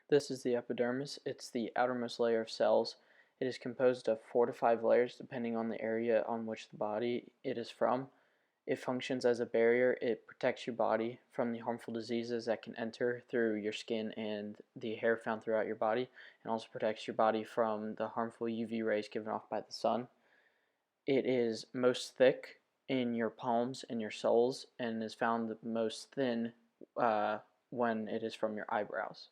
This is the epidermis. It's the outermost layer of cells. It is composed of 4 to 5 layers depending on the area on which the body it is from. It functions as a barrier. It protects your body from the harmful diseases that can enter through your skin and the hair found throughout your body, and also protects your body from the harmful UV rays given off by the sun. It is most thick in your palms and your soles and is found most thin when it is from your eyebrows.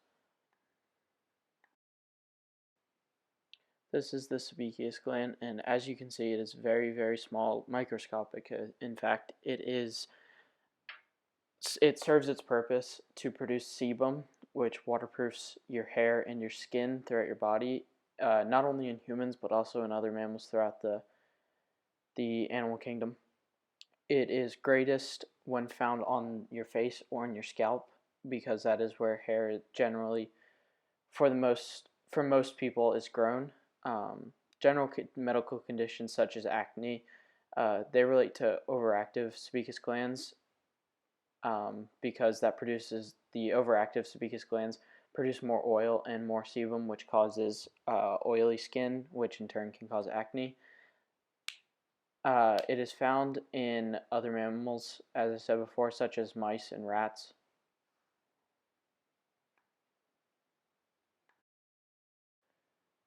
This is the sebaceous gland, and as you can see, it is very, very small, microscopic. In fact, it serves its purpose to produce sebum, which waterproofs your hair and your skin throughout your body, not only in humans but also in other mammals throughout the animal kingdom. It is greatest when found on your face or in your scalp because that is where hair generally, for most people, is grown. General medical conditions such as acne, they relate to overactive sebaceous glands because the overactive sebaceous glands produce more oil and more sebum, which causes oily skin, which in turn can cause acne. It is found in other mammals, as I said before, such as mice and rats.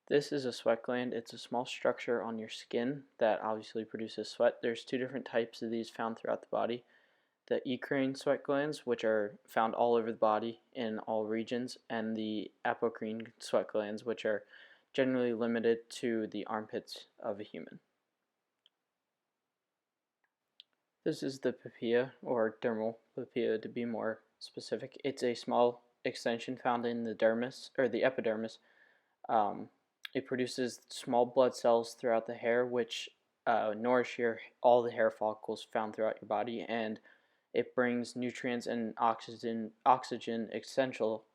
This is a sweat gland. It's a small structure on your skin that obviously produces sweat. There's two different types of these found throughout the body. The eccrine sweat glands, which are found all over the body in all regions, and the apocrine sweat glands, which are generally limited to the armpits of a human. This is the papilla, or dermal papilla to be more specific. It's a small extension found in the dermis, or the epidermis. Um, it produces small blood cells throughout the hair, which nourish all the hair follicles found throughout your body, and it brings nutrients and oxygen essential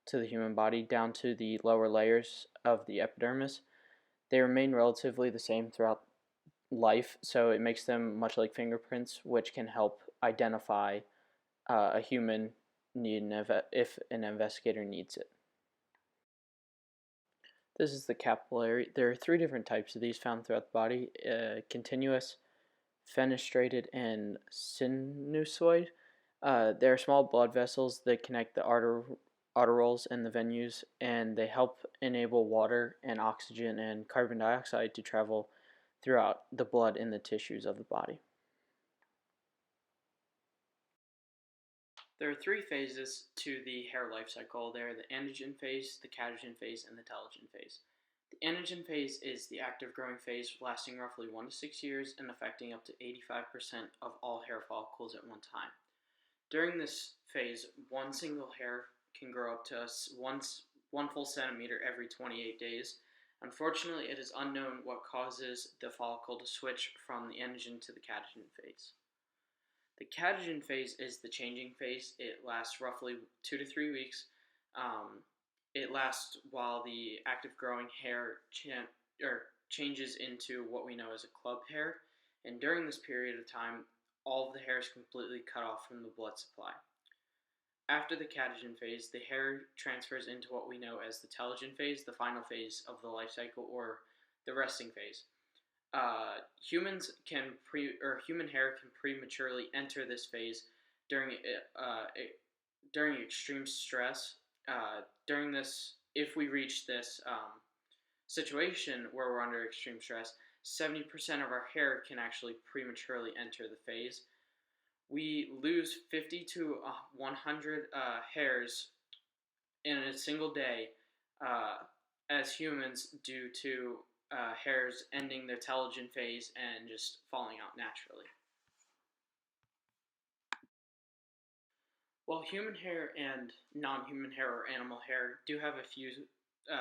to the human body down to the lower layers of the epidermis. They remain relatively the same throughout life, so it makes them much like fingerprints, which can help identify a human if an investigator needs it. This is the capillary. There are three different types of these found throughout the body: continuous, fenestrated, and sinusoid. They are small blood vessels that connect the arterioles and the venues, and they help enable water and oxygen and carbon dioxide to travel throughout the blood in the tissues of the body. There are three phases to the hair life cycle. They are the anagen phase, the catagen phase, and the telogen phase. The anagen phase is the active growing phase, lasting roughly 1 to 6 years and affecting up to 85% of all hair follicles at one time. During this phase, one single hair can grow up to one full centimeter every 28 days. Unfortunately, it is unknown what causes the follicle to switch from the anagen to the catagen phase. The catagen phase is the changing phase. It lasts roughly 2 to 3 weeks. It lasts while the active growing hair changes into what we know as a club hair, and during this period of time, all of the hair is completely cut off from the blood supply. After the catagen phase, the hair transfers into what we know as the telogen phase, the final phase of the life cycle, or the resting phase. Human hair can prematurely enter this phase during during extreme stress. If we reach this situation where we're under extreme stress, 70% of our hair can actually prematurely enter the phase. We lose 50 to 100 hairs in a single day as humans due to hairs ending their telogen phase and just falling out naturally. While human hair and non-human hair or animal hair do have a few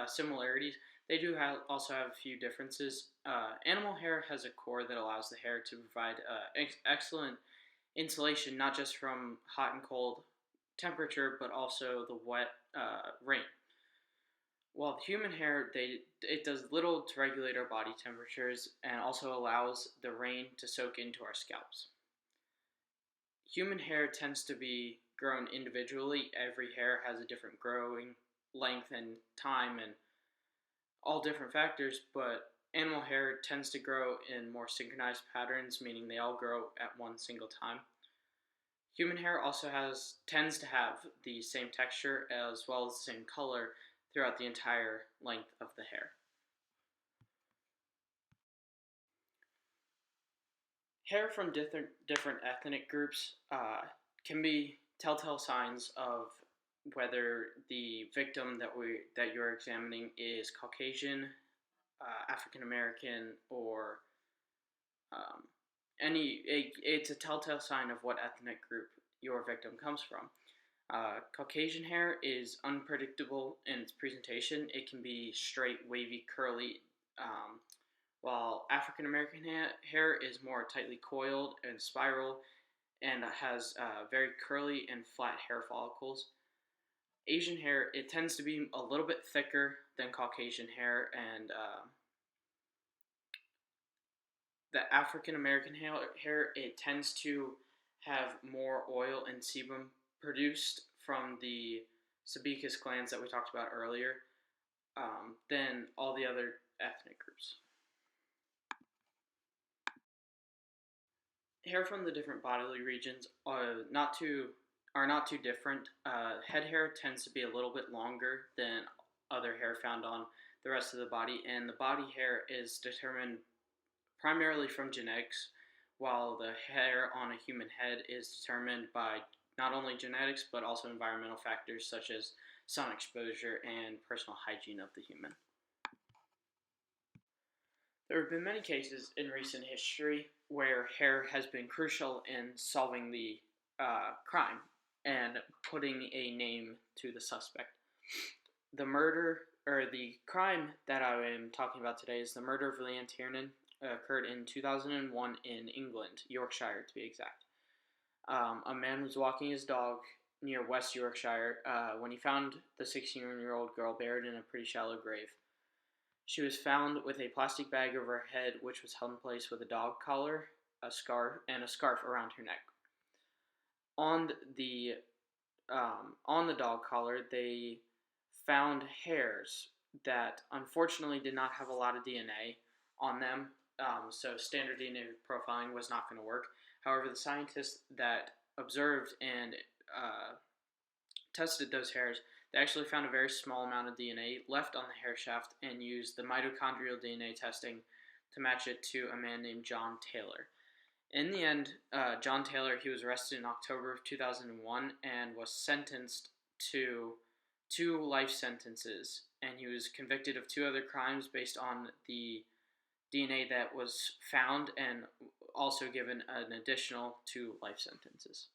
similarities, they also have a few differences. Animal hair has a core that allows the hair to provide excellent insulation, not just from hot and cold temperature, but also the wet rain. While human hair, it does little to regulate our body temperatures and also allows the rain to soak into our scalps. Human hair tends to be grown individually. Every hair has a different growing length and time and all different factors, but animal hair tends to grow in more synchronized patterns, meaning they all grow at one single time. Human hair also tends to have the same texture as well as the same color throughout the entire length of the hair. Hair from different ethnic groups can be telltale signs of whether the victim that you're examining is Caucasian, African American, or um, it's a telltale sign of what ethnic group your victim comes from. Caucasian hair is unpredictable in its presentation. It can be straight, wavy, curly, um, while African American hair is more tightly coiled and spiral and has very curly and flat hair follicles. Asian hair, it tends to be a little bit thicker than Caucasian hair, and the African American hair, it tends to have more oil and sebum produced from the sebaceous glands that we talked about earlier than all the other ethnic groups. Hair from the different bodily regions are not too different. Head hair tends to be a little bit longer than other hair found on the rest of the body, and the body hair is determined primarily from genetics, while the hair on a human head is determined by not only genetics but also environmental factors such as sun exposure and personal hygiene of the human. There have been many cases in recent history where hair has been crucial in solving the crime and putting a name to the suspect. The murder, or the crime that I am talking about today, is the murder of Leanne Tiernan. Occurred in 2001 in England, Yorkshire to be exact. A man was walking his dog near West Yorkshire when he found the 16-year-old girl buried in a pretty shallow grave. She was found with a plastic bag over her head, which was held in place with a dog collar, a scarf around her neck. On the dog collar, they found hairs that unfortunately did not have a lot of DNA on them, so standard DNA profiling was not going to work. However, the scientists that observed and tested those hairs, they actually found a very small amount of DNA left on the hair shaft and used the mitochondrial DNA testing to match it to a man named John Taylor. In the end, John Taylor, he was arrested in October of 2001 and was sentenced to 2 life sentences, and he was convicted of 2 other crimes based on the DNA that was found and also given an additional 2 life sentences.